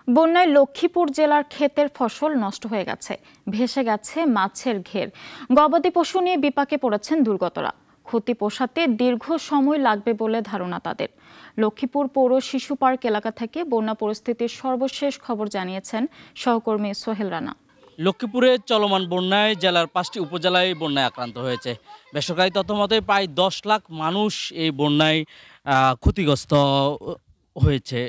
বন্যায় লক্ষ্মীপুর জেলার ক্ষেতের ফসল নষ্ট হয়ে গেছে, ভেসে গেছে মাছের ঘের। গবাদি পশু নিয়ে বিপাকে পড়েছেন দুর্গতরা। ক্ষতি পোষাতে দীর্ঘ সময় লাগবে বলে ধারণা তাদের। লক্ষ্মীপুর পৌর শিশু পার্ক এলাকা থেকে বন্যা পরিস্থিতির সর্বশেষ খবর জানিয়েছেন সহকর্মী সোহেল রানা। লক্ষ্মীপুরে চলমান বন্যায় জেলার ৫টি উপজেলায় বন্যায় আক্রান্ত হয়েছে। বেসরকারি তথ্য মতে প্রায় ১০ লাখ মানুষ এই বন্যায় ক্ষতিগ্রস্ত হয়েছে।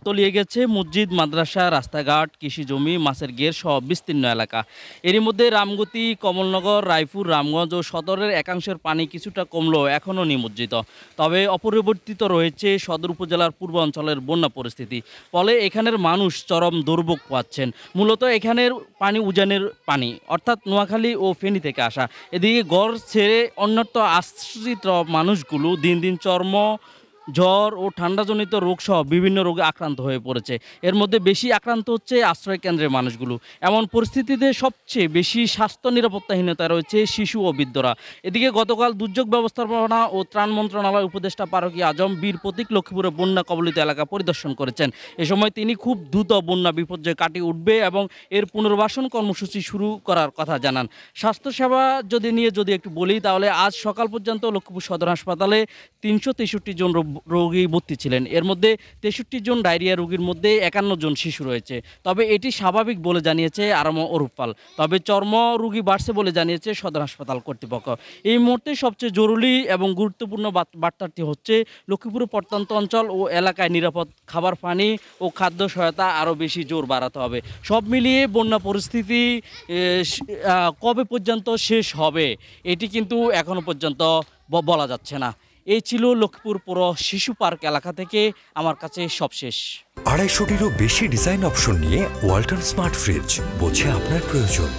তলিয়ে গেছে মসজিদ, মাদ্রাসা, রাস্তাঘাট, কৃষি জমি, মাছের ঘের সহ বিস্তীর্ণ এলাকা। এরই মধ্যে রামগতি, কমলনগর, রায়পুর, রামগঞ্জ ও সদরের একাংশের পানি কিছুটা কমলেও এখনও নিমজ্জিত। তবে অপরিবর্তিত রয়েছে সদর উপজেলার পূর্ব অঞ্চলের বন্যা পরিস্থিতি। ফলে এখানের মানুষ চরম দুর্ভোগ পাচ্ছেন। মূলত এখানের পানি উজানের পানি, অর্থাৎ নোয়াখালী ও ফেনী থেকে আসা। এদিকে ঘর ছেড়ে অন্যত্র আশ্রিত মানুষগুলো দিন দিন জ্বর ও ঠান্ডাজনিত রোগসহ বিভিন্ন রোগে আক্রান্ত হয়ে পড়েছে। এর মধ্যে বেশি আক্রান্ত হচ্ছে আশ্রয় কেন্দ্রের মানুষগুলো। এমন পরিস্থিতিতে সবচেয়ে বেশি স্বাস্থ্য নিরাপত্তাহীনতা রয়েছে শিশু ও বৃদ্ধরা। এদিকে গতকাল দুর্যোগ ব্যবস্থাপনা ও ত্রাণ মন্ত্রণালয়ের উপদেষ্টা ফারুকী আজম বীর প্রতীক লক্ষ্মীপুরে বন্যা কবলিত এলাকা পরিদর্শন করেছেন। এ সময় তিনি খুব দ্রুত বন্যা বিপর্যয় কাটিয়ে উঠবে এবং এর পুনর্বাসন কর্মসূচি শুরু করার কথা জানান। স্বাস্থ্যসেবা যদি একটু বলি, তাহলে আজ সকাল পর্যন্ত লক্ষ্মীপুর সদর হাসপাতালে ৩৬৩ জন রোগী ভর্তি ছিলেন। এর মধ্যে ৬৩ জন ডায়রিয়া রোগীর মধ্যে ৫১ জন শিশু রয়েছে। তবে এটি স্বাভাবিক বলে জানিয়েছে আরম অরূপপাল। তবে চর্ম রোগী বাড়ছে বলে জানিয়েছে সদর হাসপাতাল কর্তৃপক্ষ। এই মুহূর্তে সবচেয়ে জরুরি এবং গুরুত্বপূর্ণ বার্তাটি হচ্ছে লক্ষ্মীপুর প্রত্যন্ত অঞ্চল ও এলাকায় নিরাপদ খাবার, পানি ও খাদ্য সহায়তা আরও বেশি জোর বাড়াতে হবে। সব মিলিয়ে বন্যা পরিস্থিতি কবে পর্যন্ত শেষ হবে এটি কিন্তু এখনো পর্যন্ত বলা যাচ্ছে না। এই ছিল লক্ষ্মীপুর পৌর শিশু পার্ক এলাকা থেকে আমার কাছে সবশেষ। ২৫০টিরও বেশি ডিজাইন অপশন নিয়ে ওয়ালটন স্মার্ট ফ্রিজ, বোঝে আপনার প্রয়োজন।